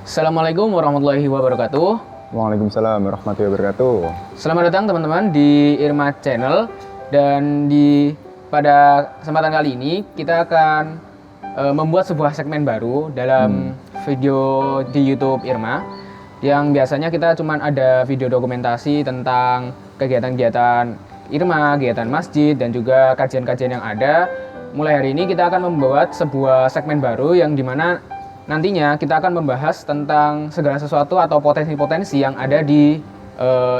Assalamualaikum warahmatullahi wabarakatuh. Waalaikumsalam warahmatullahi wabarakatuh. Selamat datang teman-teman di Irma Channel. Dan pada kesempatan kali ini kita akan membuat sebuah segmen baru dalam video di YouTube Irma. Yang biasanya kita cuma ada video dokumentasi tentang kegiatan-kegiatan Irma, kegiatan masjid, dan juga kajian-kajian yang ada. Mulai hari ini kita akan membuat sebuah segmen baru yang dimana nantinya kita akan membahas tentang segala sesuatu atau potensi-potensi yang ada di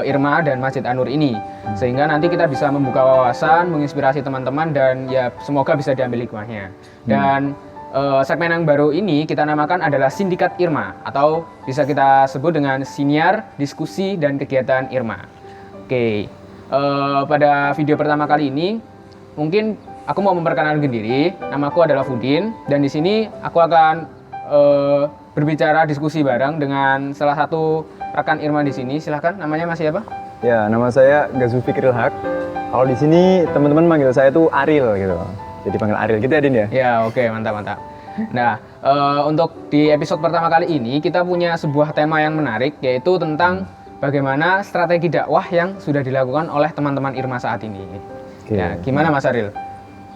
Irma dan Masjid An-Nur ini. Sehingga nanti kita bisa membuka wawasan, menginspirasi teman-teman, dan ya semoga bisa diambil hikmahnya. Dan segmen yang baru ini kita namakan adalah Sindikat Irma, atau bisa kita sebut dengan Siniar, Diskusi, dan Kegiatan Irma. Oke, pada video pertama kali ini mungkin aku mau memperkenalkan diri. Namaku adalah Fudin, dan di sini aku akan berbicara diskusi bareng dengan salah satu rekan Irma di sini. Silahkan, namanya masih apa? Ya, nama saya Gazufi Kirilhaq. Kalau di sini teman-teman manggil saya tuh Aril gitu. Jadi panggil Aril gitu ya, Din ya? Ya, oke, mantap. Nah, untuk di episode pertama kali ini kita punya sebuah tema yang menarik, yaitu tentang bagaimana strategi dakwah yang sudah dilakukan oleh teman-teman Irma saat ini. Ya, gimana Mas Aril?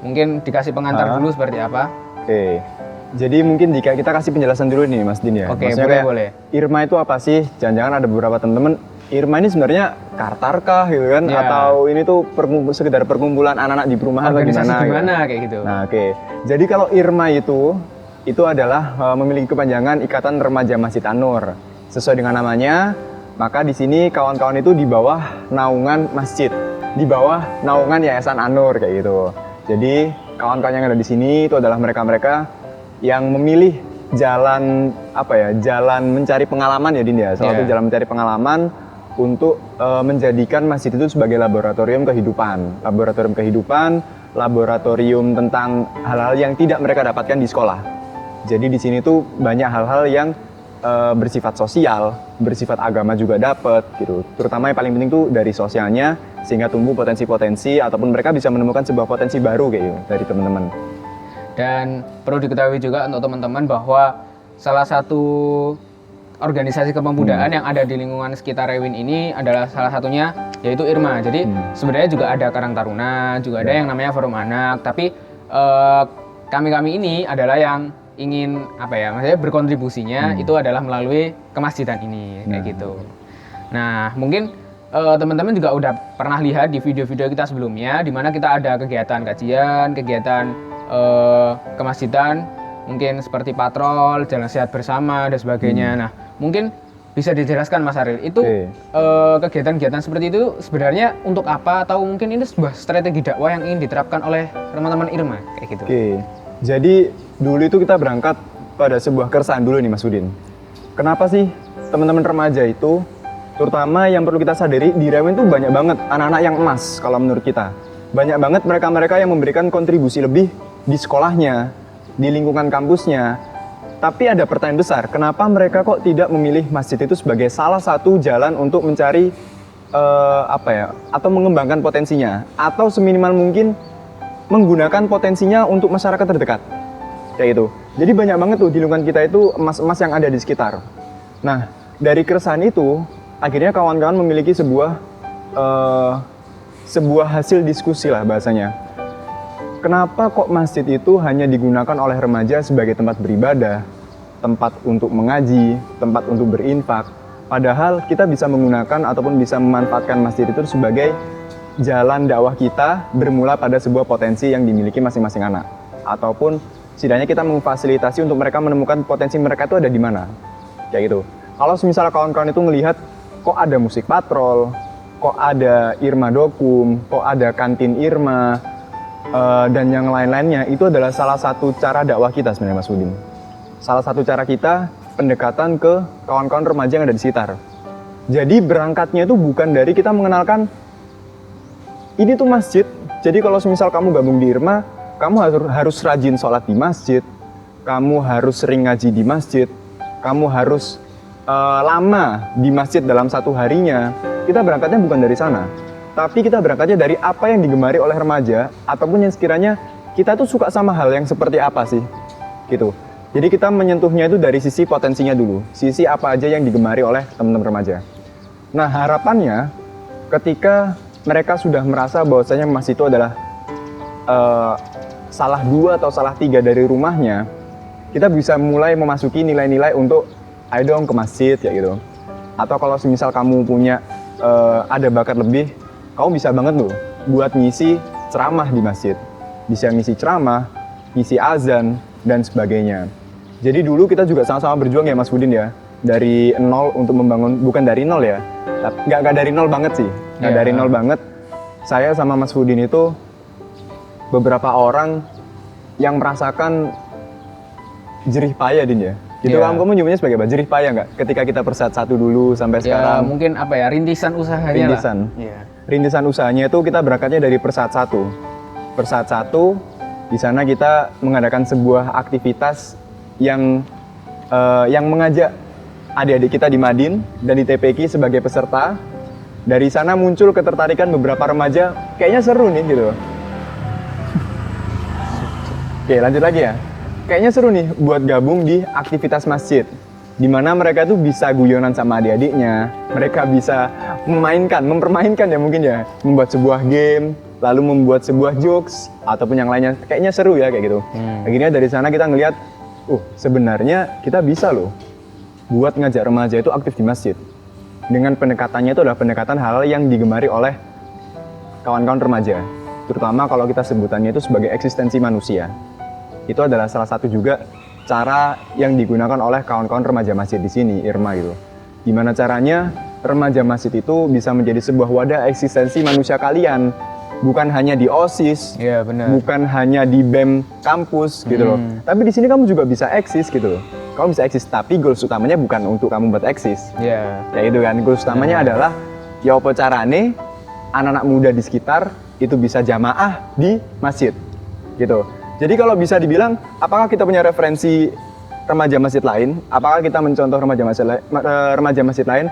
Mungkin dikasih pengantar dulu seperti apa? Oke. Jadi mungkin jika kita kasih penjelasan dulu nih Mas Din ya. Oke, maksudnya boleh. Irma itu apa sih? Jangan-jangan ada beberapa teman-teman Irma ini sebenarnya kartar kah gitu kan? Ya. Atau ini tuh sekedar perkumpulan anak-anak di perumahan atau gimana kayak gitu. Nah, oke. Jadi kalau Irma itu adalah memiliki kepanjangan Ikatan Remaja Masjid An-Nur. Sesuai dengan namanya, maka di sini kawan-kawan itu di bawah naungan masjid, di bawah naungan Yayasan An-Nur kayak gitu. Jadi kawan-kawan yang ada di sini itu adalah mereka-mereka yang memilih jalan jalan mencari pengalaman ya Din ya. Salah satu jalan mencari pengalaman untuk menjadikan masjid itu sebagai laboratorium kehidupan, laboratorium tentang hal-hal yang tidak mereka dapatkan di sekolah. Jadi di sini tuh banyak hal-hal yang bersifat sosial, bersifat agama juga dapat gitu. Terutama yang paling penting tuh dari sosialnya, sehingga tumbuh potensi-potensi ataupun mereka bisa menemukan sebuah potensi baru kayak gitu dari teman-teman. Dan perlu diketahui juga untuk teman-teman bahwa salah satu organisasi kepemudaan yang ada di lingkungan sekitar Rewin ini adalah salah satunya yaitu Irma. Jadi sebenarnya juga ada Karang Taruna, juga ada yang namanya Forum Anak. Tapi kami ini adalah yang ingin maksudnya berkontribusinya itu adalah melalui kemasjidan ini kayak gitu. Nah, mungkin teman-teman juga udah pernah lihat di video-video kita sebelumnya, di mana kita ada kegiatan kajian, kegiatan kemasjidan, mungkin seperti patrol, jalan sehat bersama dan sebagainya. Nah, mungkin bisa dijelaskan Mas Aril, itu kegiatan-kegiatan seperti itu sebenarnya untuk apa, atau mungkin ini sebuah strategi dakwah yang ingin diterapkan oleh teman-teman Irma kayak gitu. Jadi dulu itu kita berangkat pada sebuah keresahan dulu nih Mas Udin. Kenapa sih teman-teman remaja itu, terutama yang perlu kita sadari, di Rewin tuh banyak banget anak-anak yang emas kalau menurut kita. Banyak banget mereka-mereka yang memberikan kontribusi lebih di sekolahnya, di lingkungan kampusnya. Tapi ada pertanyaan besar, kenapa mereka kok tidak memilih masjid itu sebagai salah satu jalan untuk mencari atau mengembangkan potensinya, atau seminimal mungkin menggunakan potensinya untuk masyarakat terdekat. Kayak gitu. Jadi banyak banget tuh di lingkungan kita itu emas-emas yang ada di sekitar. Nah, dari keresahan itu, akhirnya kawan-kawan memiliki sebuah hasil diskusi lah bahasanya. Kenapa kok masjid itu hanya digunakan oleh remaja sebagai tempat beribadah, tempat untuk mengaji, tempat untuk berinfak, padahal kita bisa menggunakan ataupun bisa memanfaatkan masjid itu sebagai jalan dakwah kita bermula pada sebuah potensi yang dimiliki masing-masing anak, ataupun setidaknya kita memfasilitasi untuk mereka menemukan potensi mereka itu ada di mana, kayak gitu. Kalau misalnya kawan-kawan itu melihat kok ada musik patrol, kok ada Irma Dokum, kok ada kantin Irma, dan yang lain-lainnya, itu adalah salah satu cara dakwah kita sebenarnya Mas Udin. Salah satu cara kita pendekatan ke kawan-kawan remaja yang ada di sekitar. Jadi berangkatnya itu bukan dari kita mengenalkan ini tuh masjid, jadi kalau misal kamu gabung di Irma, kamu harus rajin sholat di masjid, kamu harus sering ngaji di masjid, kamu harus lama di masjid dalam satu harinya. Kita berangkatnya bukan dari sana, tapi kita berangkatnya dari apa yang digemari oleh remaja, ataupun yang sekiranya kita tuh suka sama hal yang seperti apa sih, gitu. Jadi kita menyentuhnya itu dari sisi potensinya dulu, sisi apa aja yang digemari oleh teman-teman remaja. Nah, harapannya ketika mereka sudah merasa bahwasanya masjid itu adalah salah 2 atau salah 3 dari rumahnya, kita bisa mulai memasuki nilai-nilai untuk ayo dong ke masjid ya gitu. Atau kalau semisal kamu punya ada bakat lebih, kamu bisa banget loh buat ngisi ceramah di masjid. Bisa ngisi ceramah, ngisi azan, dan sebagainya. Jadi dulu kita juga sama-sama berjuang ya Mas Budin ya. Dari nol untuk membangun, bukan dari nol ya. Nggak dari nol banget sih. Nggak dari nol banget. Saya sama Mas Budin itu beberapa orang yang merasakan jerih payah Din ya. Gitu kamu nyebutnya sebagai apa? Jerih payah nggak? Ketika kita persat satu dulu sampai sekarang. Mungkin apa ya, rintisan usahanya rintisan. lah. Rintisan usahanya itu kita berangkatnya dari persat satu. Persat satu, di sana kita mengadakan sebuah aktivitas yang mengajak adik-adik kita di Madin dan di TPQ sebagai peserta. Dari sana muncul ketertarikan beberapa remaja, kayaknya seru nih gitu. Oke, lanjut lagi ya. Kayaknya seru nih buat gabung di aktivitas masjid, di mana mereka tuh bisa guyonan sama adik-adiknya, mereka bisa mempermainkan ya mungkin ya, membuat sebuah game, lalu membuat sebuah jokes ataupun yang lainnya. Kayaknya seru ya kayak gitu. Akhirnya dari sana kita ngelihat, sebenarnya kita bisa loh buat ngajak remaja itu aktif di masjid. Dengan pendekatannya itu adalah pendekatan hal yang digemari oleh kawan-kawan remaja, terutama kalau kita sebutannya itu sebagai eksistensi manusia. Itu adalah salah satu juga cara yang digunakan oleh kawan-kawan remaja masjid di sini, IRMA gitu. Gimana caranya remaja masjid itu bisa menjadi sebuah wadah eksistensi manusia kalian, bukan hanya di OSIS, bukan hanya di BEM kampus gitu loh. Tapi di sini kamu juga bisa eksis gitu loh. Kamu bisa eksis, tapi goals utamanya bukan untuk kamu buat eksis. Ya itu kan, goals utamanya adalah ya apa carane anak-anak muda di sekitar itu bisa jamaah di masjid gitu. Jadi kalau bisa dibilang, apakah kita punya referensi remaja masjid lain? Apakah kita mencontoh remaja masjid lain?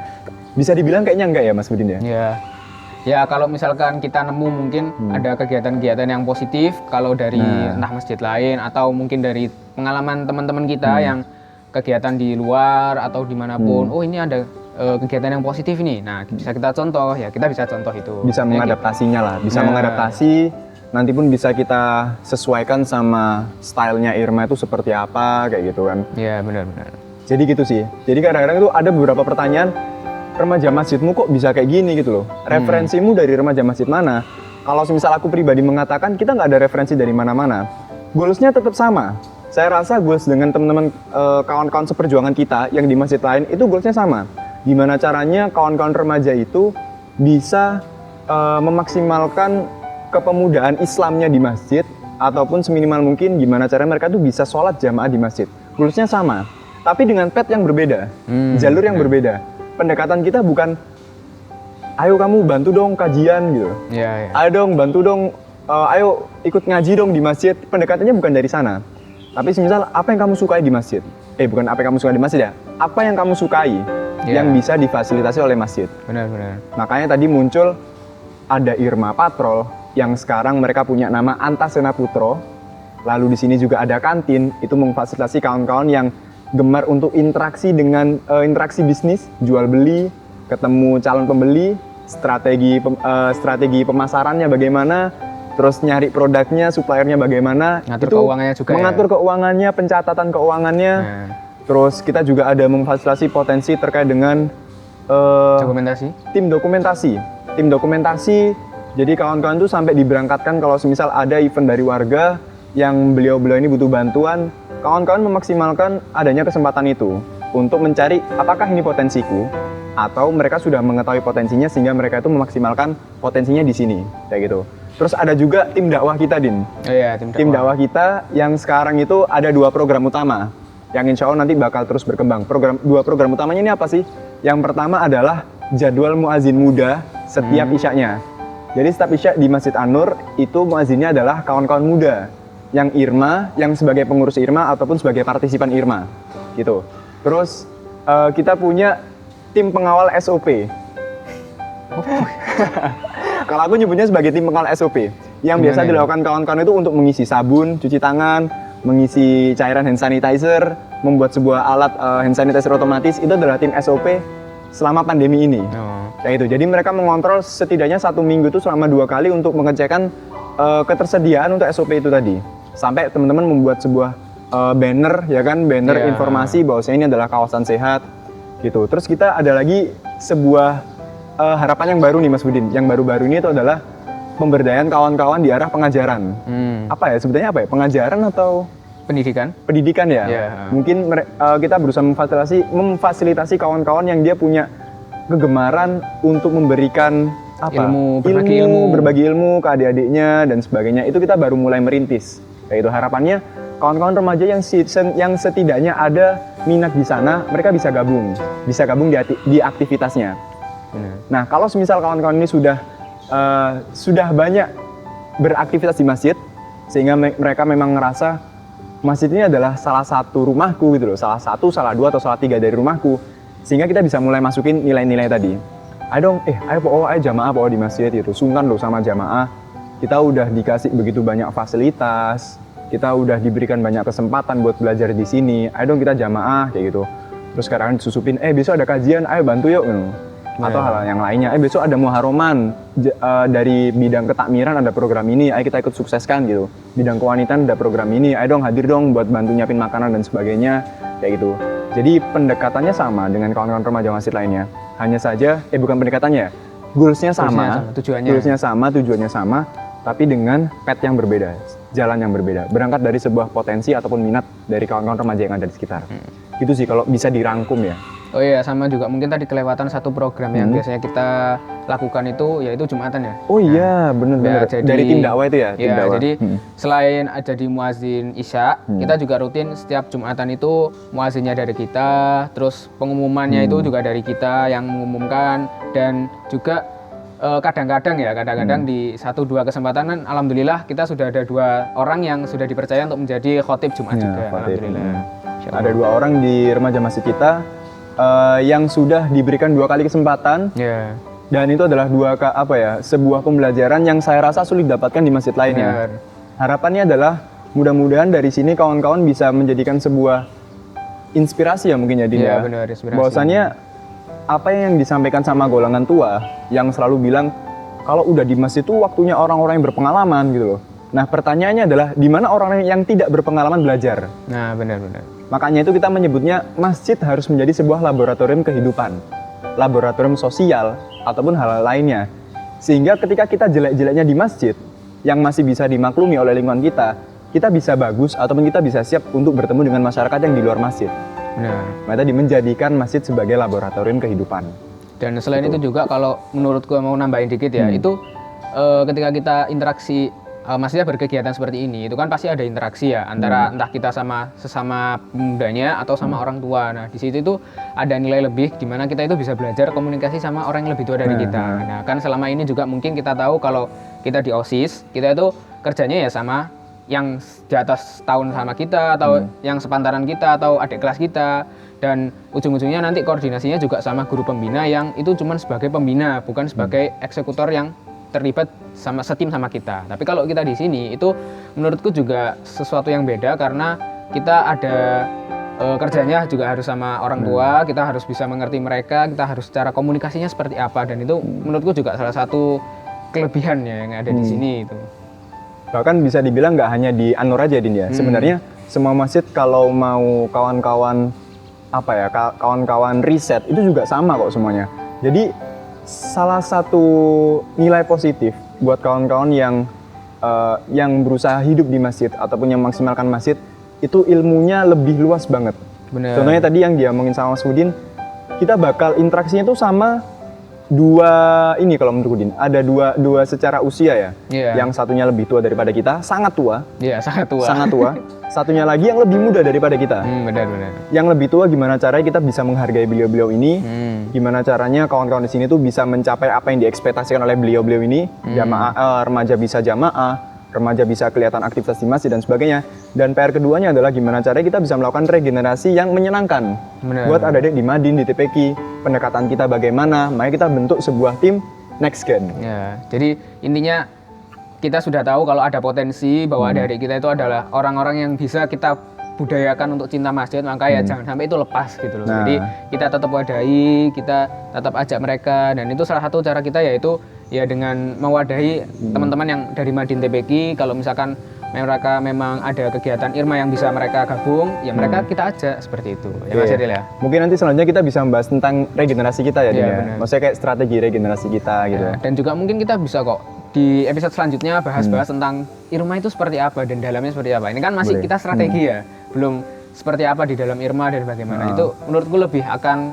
Bisa dibilang kayaknya enggak ya Mas Budin ya? Ya kalau misalkan kita nemu mungkin ada kegiatan-kegiatan yang positif, kalau dari entah masjid lain atau mungkin dari pengalaman teman-teman kita yang kegiatan di luar atau dimanapun, ini ada kegiatan yang positif nih. Nah bisa kita contoh, ya kita bisa contoh itu. Bisa mengadaptasinya lah, bisa mengadaptasi. Nanti pun bisa kita sesuaikan sama stylenya IRMA itu seperti apa, kayak gitu kan. Iya, benar-benar. Jadi gitu sih. Jadi kadang-kadang itu ada beberapa pertanyaan, remaja masjidmu kok bisa kayak gini gitu loh. Referensimu dari remaja masjid mana? Kalau misal aku pribadi mengatakan, kita nggak ada referensi dari mana-mana. Goalsnya tetap sama. Saya rasa goals dengan teman-teman kawan-kawan seperjuangan kita yang di masjid lain, itu goalsnya sama. Gimana caranya kawan-kawan remaja itu bisa memaksimalkan kepemudaan Islamnya di masjid, ataupun seminimal mungkin gimana caranya mereka tuh bisa sholat jamaah di masjid. Goalsnya sama, tapi dengan path yang berbeda, jalur yang berbeda. Pendekatan kita bukan, ayo kamu bantu dong kajian gitu, ayo dong bantu dong, ayo ikut ngaji dong di masjid. Pendekatannya bukan dari sana, tapi semisal apa yang kamu sukai di masjid, bukan apa yang kamu sukai di masjid ya, apa yang kamu sukai yang bisa difasilitasi oleh masjid. Benar-benar. Makanya tadi muncul ada IRMA Patrol, yang sekarang mereka punya nama Antasena Putro. Lalu di sini juga ada kantin, itu memfasilitasi kawan-kawan yang gemar untuk interaksi dengan interaksi bisnis, jual beli, ketemu calon pembeli, strategi pemasarannya bagaimana, terus nyari produknya, suppliernya bagaimana, ngatur keuangannya juga. Mengatur keuangannya, pencatatan keuangannya. Terus kita juga ada memfasilitasi potensi terkait dengan tim dokumentasi. Jadi kawan-kawan tuh sampai diberangkatkan kalau semisal ada event dari warga yang beliau-beliau ini butuh bantuan, kawan-kawan memaksimalkan adanya kesempatan itu untuk mencari apakah ini potensiku, atau mereka sudah mengetahui potensinya sehingga mereka itu memaksimalkan potensinya di sini, kayak gitu. Terus ada juga tim dakwah kita, Din. Tim dakwah kita yang sekarang itu ada 2 program utama yang insya Allah nanti bakal terus berkembang. Dua program utamanya ini apa sih? Yang pertama adalah jadwal muazin muda setiap isyaknya. Jadi setiap isya di Masjid An-Nur itu muazinnya adalah kawan-kawan muda yang IRMA, yang sebagai pengurus IRMA ataupun sebagai partisipan IRMA gitu. Terus kita punya tim pengawal SOP. Kalau aku nyebutnya sebagai tim pengawal SOP yang biasa dilakukan kawan-kawan itu untuk mengisi sabun, cuci tangan, mengisi cairan hand sanitizer, membuat sebuah alat hand sanitizer otomatis, itu adalah tim SOP selama pandemi ini. Kayak itu. Jadi mereka mengontrol setidaknya 1 minggu itu selama 2 kali untuk mengecekkan ketersediaan untuk SOP itu tadi. Sampai teman-teman membuat sebuah banner, ya kan, banner informasi bahwa ini adalah kawasan sehat gitu. Terus kita ada lagi sebuah harapan yang baru nih Mas Budin. Yang baru-baru ini itu adalah pemberdayaan kawan-kawan di arah pengajaran. Apa ya sebetulnya apa ya? Pengajaran atau Pendidikan? Pendidikan ya. Mungkin kita berusaha memfasilitasi kawan-kawan yang dia punya kegemaran untuk memberikan berbagi ilmu ke adik-adiknya dan sebagainya. Itu kita baru mulai merintis. Yaitu harapannya kawan-kawan remaja yang setidaknya ada minat di sana, mereka bisa gabung di aktivitasnya. Nah, kalau semisal kawan-kawan ini sudah banyak beraktivitas di masjid, sehingga mereka memang ngerasa masjid ini adalah salah satu rumahku gitu loh, salah 2 atau salah 3 dari rumahku, sehingga kita bisa mulai masukin nilai-nilai tadi. Ayo jamaah di masjid itu, sungkan loh sama jamaah. Kita udah dikasih begitu banyak fasilitas, kita udah diberikan banyak kesempatan buat belajar di sini. Ayo dong kita jamaah kayak gitu. Terus sekarang disusupin, besok ada kajian, ayo bantu yuk. Atau hal yang lainnya, besok ada muharoman dari bidang ketakmiran ada program ini, ayo kita ikut sukseskan gitu. Bidang kewanitaan ada program ini, ayo dong hadir dong buat bantu nyiapin makanan dan sebagainya kayak gitu. Jadi pendekatannya sama dengan kawan-kawan remaja masjid lainnya. Hanya saja, bukan pendekatannya, goalsnya sama, tujuannya sama, tapi dengan path yang berbeda, jalan yang berbeda. Berangkat dari sebuah potensi ataupun minat dari kawan-kawan remaja yang ada di sekitar. Gitu sih kalau bisa dirangkum ya. Oh iya, sama juga mungkin tadi kelewatan satu program yang biasanya kita lakukan itu, yaitu Jumatan ya. Oh iya, benar-benar. Ya, dari tim dakwah itu ya? Tim dakwah. Jadi selain jadi muazin Isya, kita juga rutin setiap Jumatan itu muazinnya dari kita, terus pengumumannya itu juga dari kita yang mengumumkan, dan juga kadang-kadang di 1-2 kesempatan kan alhamdulillah kita sudah ada 2 orang yang sudah dipercaya untuk menjadi khotib Jumat juga. Khotib. Alhamdulillah. Ada 2 orang di remaja masjid kita yang sudah diberikan 2 kali kesempatan. Dan itu adalah sebuah pembelajaran yang saya rasa sulit dapatkan di masjid lainnya. Harapannya adalah mudah-mudahan dari sini kawan-kawan bisa menjadikan sebuah inspirasi ya mungkin ya Din. Iya, benar, inspirasi. Bahwasannya apa yang disampaikan sama golongan tua yang selalu bilang kalau udah di masjid itu waktunya orang-orang yang berpengalaman gitu loh. Nah, pertanyaannya adalah di mana orang yang tidak berpengalaman belajar? Nah, benar-benar. Makanya itu kita menyebutnya masjid harus menjadi sebuah laboratorium kehidupan, laboratorium sosial ataupun hal-hal lainnya. Sehingga ketika kita jelek-jeleknya di masjid yang masih bisa dimaklumi oleh lingkungan kita bisa bagus ataupun kita bisa siap untuk bertemu dengan masyarakat yang di luar masjid. Nah, tadi menjadikan masjid sebagai laboratorium kehidupan. Dan selain itu juga kalau menurutku mau nambahin dikit ya, itu ketika kita interaksi, maksudnya berkegiatan seperti ini, itu kan pasti ada interaksi ya antara entah kita sama sesama pemudanya atau sama orang tua. Nah, di situ itu ada nilai lebih di mana kita itu bisa belajar komunikasi sama orang yang lebih tua dari kita. Nah, kan selama ini juga mungkin kita tahu kalau kita di OSIS, kita itu kerjanya ya sama yang di atas tahun sama kita atau yang sepantaran kita atau adik kelas kita, dan ujung-ujungnya nanti koordinasinya juga sama guru pembina yang itu cuma sebagai pembina, bukan sebagai eksekutor yang terlibat sama setim sama kita. Tapi kalau kita di sini itu menurutku juga sesuatu yang beda karena kita ada kerjanya juga harus sama orang tua, kita harus bisa mengerti mereka, kita harus cara komunikasinya seperti apa, dan itu menurutku juga salah satu kelebihannya yang ada di sini itu. Bahkan bisa dibilang nggak hanya di An-Nur aja Din ya. Sebenarnya semua masjid kalau mau kawan-kawan riset itu juga sama kok semuanya. Jadi salah satu nilai positif buat kawan-kawan yang berusaha hidup di masjid ataupun yang memaksimalkan masjid itu ilmunya lebih luas banget. Bener. Contohnya tadi yang dia omongin sama Mas Udin, kita bakal interaksinya itu sama ini kalau menurut Udin ada dua secara usia ya. Yang satunya lebih tua daripada kita, sangat tua. Iya, sangat tua. Sangat tua. Satunya lagi yang lebih muda daripada kita. Benar. Yang lebih tua gimana caranya kita bisa menghargai beliau-beliau ini? Gimana caranya kawan-kawan di sini tuh bisa mencapai apa yang diekspektasikan oleh beliau-beliau ini? Remaja bisa jamaah, remaja bisa kelihatan aktivitas di masjid dan sebagainya. Dan PR keduanya adalah gimana caranya kita bisa melakukan regenerasi yang menyenangkan. Buat adik-adik di Madin, di TPQ, pendekatan kita bagaimana, makanya kita bentuk sebuah tim next gen. Ya, jadi intinya kita sudah tahu kalau ada potensi bahwa adik-adik kita itu adalah orang-orang yang bisa kita budayakan untuk cinta masjid, maka ya jangan sampai itu lepas gitu loh. Nah. Jadi kita tetap wadahi, kita tetap ajak mereka, dan itu salah satu cara kita yaitu ya dengan mewadahi teman-teman yang dari Madin TPQ. Kalau misalkan mereka memang ada kegiatan IRMA yang bisa mereka gabung, ya mereka kita ajak seperti itu. Ya Mas Adil ya. Mungkin nanti selanjutnya kita bisa membahas tentang regenerasi kita ya, Din, Iya, ya. benar. Maksudnya kayak strategi regenerasi kita gitu. Ya, dan juga mungkin kita bisa kok di episode selanjutnya bahas-bahas tentang IRMA itu seperti apa dan dalamnya seperti apa. Ini kan masih Boleh. kita strategi ya, belum seperti apa di dalam IRMA dan bagaimana. Itu menurutku lebih akan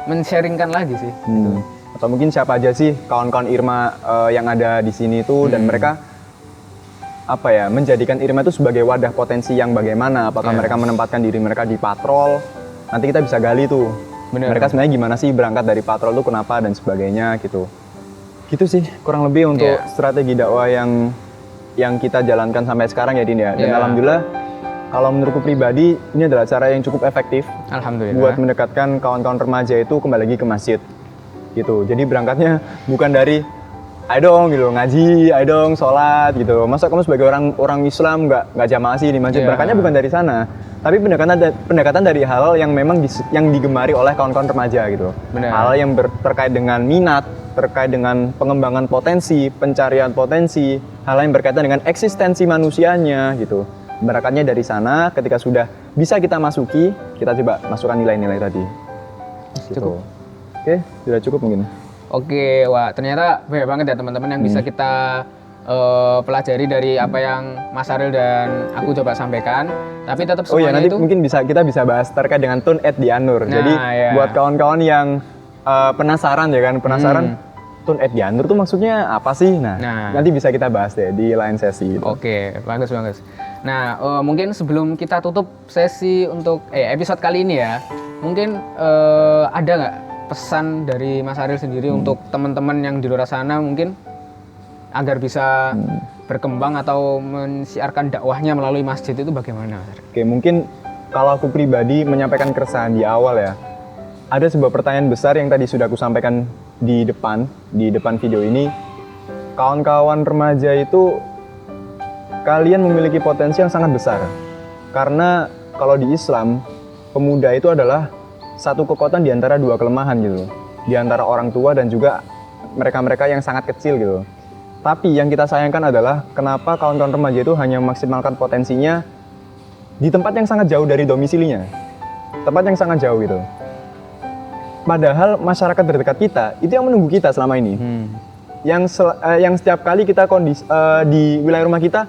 men-sharingkan lagi sih. Gitu. Atau mungkin siapa aja sih kawan-kawan IRMA yang ada di sini itu dan mereka apa ya, menjadikan IRMA itu sebagai wadah potensi yang bagaimana, apakah mereka menempatkan diri mereka di patrol, nanti kita bisa gali tuh. Bener. Mereka sebenarnya gimana sih berangkat dari patrol tuh kenapa dan sebagainya gitu. Gitu sih kurang lebih untuk strategi dakwah yang kita jalankan sampai sekarang ya, Din ya. Dan alhamdulillah kalau menurutku pribadi ini adalah cara yang cukup efektif Alhamdulillah. buat mendekatkan kawan-kawan remaja itu kembali lagi ke masjid gitu. Jadi berangkatnya bukan dari ayo dong gitu ngaji, ayo dong sholat gitu. Masa kamu sebagai orang Islam nggak jamaah sih di masjid? Berangkatnya bukan dari sana, tapi pendekatan dari hal yang memang yang digemari oleh kawan-kawan remaja gitu. Benar. Hal yang terkait dengan minat, terkait dengan pengembangan potensi, pencarian potensi, hal yang berkaitan dengan eksistensi manusianya gitu. Berangkatnya dari sana, ketika sudah bisa kita masuki, kita coba masukkan nilai-nilai tadi. Cukup. Oke, sudah cukup mungkin. Oke, wah ternyata banyak banget ya teman-teman yang bisa kita pelajari dari apa yang Mas Aril dan aku coba sampaikan. Tapi tetap Oh semuanya ya, nanti itu mungkin kita bisa bahas terkait dengan Tun at Dianur. Nah, Jadi ya. buat kawan-kawan yang penasaran ya kan, Tun at Dianur tuh maksudnya apa sih? Nah, nanti bisa kita bahas deh di lain sesi. Gitu. Oke, bagus. Nah, mungkin sebelum kita tutup sesi untuk episode kali ini ya, mungkin ada nggak pesan dari Mas Aril sendiri untuk teman-teman yang di luar sana mungkin agar bisa berkembang atau mensiarkan dakwahnya melalui masjid itu bagaimana? Oke, mungkin kalau aku pribadi menyampaikan keresahan di awal ya, ada sebuah pertanyaan besar yang tadi sudah aku sampaikan di depan video ini. Kawan-kawan remaja itu kalian memiliki potensi yang sangat besar. Karena kalau di Islam, pemuda itu adalah satu kekuatan di antara dua kelemahan gitu. Di antara orang tua dan juga mereka-mereka yang sangat kecil gitu. Tapi yang kita sayangkan adalah kenapa kawan-kawan remaja itu hanya memaksimalkan potensinya di tempat yang sangat jauh dari domisilinya. Tempat yang sangat jauh gitu. Padahal masyarakat terdekat kita itu yang menunggu kita selama ini. Yang setiap kali kita di wilayah rumah kita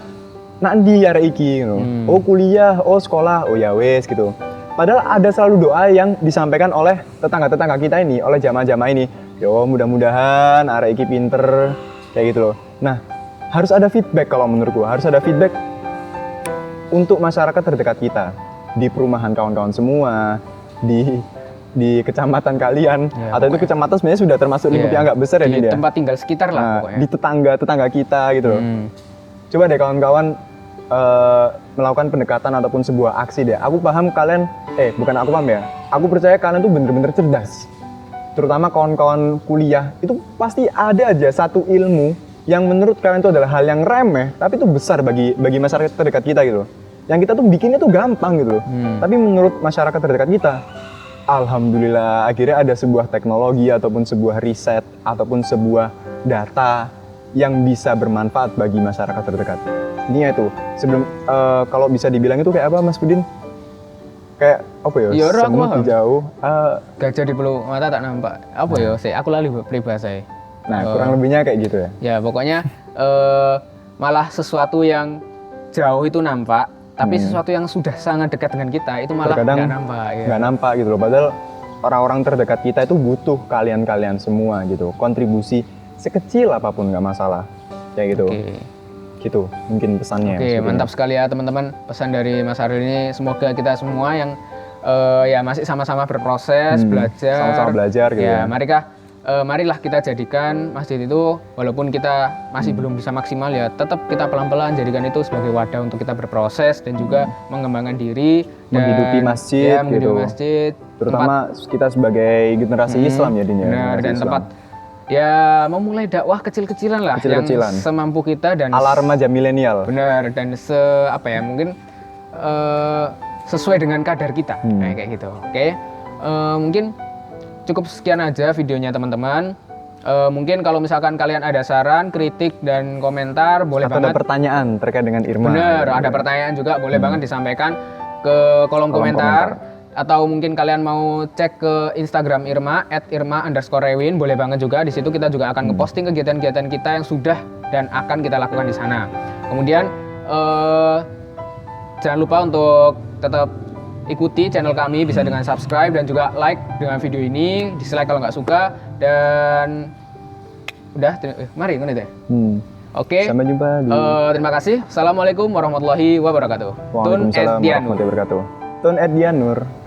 nanti ya iki gitu. Oh kuliah, oh sekolah, oh ya wes gitu. Padahal ada selalu doa yang disampaikan oleh tetangga-tetangga kita ini, oleh jamaah-jamaah ini. Yo mudah-mudahan arek iki pinter kayak gitu loh. Nah, harus ada feedback kalau menurutku, harus ada feedback untuk masyarakat terdekat kita. Di perumahan kawan-kawan semua, di kecamatan kalian, atau itu kecamatan sebenarnya sudah termasuk lingkup yang agak besar ya di ini ya. tempat tinggal sekitar lah pokoknya. Di tetangga kita gitu loh. Coba deh kawan-kawan melakukan pendekatan ataupun sebuah aksi deh. Aku paham kalian, bukan aku paham ya. Aku percaya kalian tuh bener-bener cerdas. Terutama kawan-kawan kuliah, itu pasti ada aja satu ilmu yang menurut kalian itu adalah hal yang remeh, tapi itu besar bagi masyarakat terdekat kita gitu. Yang kita tuh bikinnya tuh gampang gitu loh. Tapi menurut masyarakat terdekat kita, alhamdulillah akhirnya ada sebuah teknologi ataupun sebuah riset ataupun sebuah data yang bisa bermanfaat bagi masyarakat terdekat. Ini itu sebelum kalau bisa dibilang itu kayak apa Mas Budin? Kayak apa ya? Ya ora, aku semut paham. di jauh. Gajah di peluk mata tak nampak. Apa ya? Aku lali peribahasa. Nah, kurang lebihnya kayak gitu ya. Ya, pokoknya malah sesuatu yang jauh itu nampak, tapi sesuatu yang sudah sangat dekat dengan kita itu malah Terkadang nggak nampak. Ya. nggak nampak gitu loh. Padahal orang-orang terdekat kita itu butuh kalian-kalian semua gitu. Kontribusi sekecil apapun nggak masalah. Kayak gitu. Oke. Gitu mungkin pesannya. Oke, mantap sekali ya teman-teman. Pesan dari Mas Aril ini semoga kita semua yang ya masih sama-sama berproses, belajar. Sama-sama belajar gitu ya. Marilah kita jadikan masjid itu walaupun kita masih belum bisa maksimal ya, tetap kita pelan-pelan jadikan itu sebagai wadah untuk kita berproses dan juga mengembangkan diri dan Menghidupi masjid menghidupi gitu. masjid. Terutama kita sebagai generasi Islam ya Din ya. Benar, generasi dan Islam. tempat ya memulai dakwah kecil-kecilan lah, Kecil-kecilan. yang semampu kita dan Ala remaja milenial. benar, dan mungkin sesuai dengan kadar kita, kayak gitu. Oke. Mungkin cukup sekian aja videonya teman-teman. Mungkin kalau misalkan kalian ada saran, kritik dan komentar, boleh Atau ada banget. pertanyaan terkait dengan Irma. Bener, ada pertanyaan juga boleh banget disampaikan ke kolom komentar. Atau mungkin kalian mau cek ke Instagram Irma @irma_rewin, boleh banget juga. Di situ kita juga akan ngeposting kegiatan-kegiatan kita yang sudah dan akan kita lakukan di sana. Kemudian jangan lupa untuk tetap ikuti channel kami, bisa dengan subscribe dan juga like dengan video ini, dislike kalau nggak suka, dan udah, mari ngono deh. Oke. Sampai jumpa di Terima kasih. Assalamualaikum warahmatullahi wabarakatuh. Tun Waalaikumsalam Edianur. warahmatullahi wabarakatuh. Tun Edianur.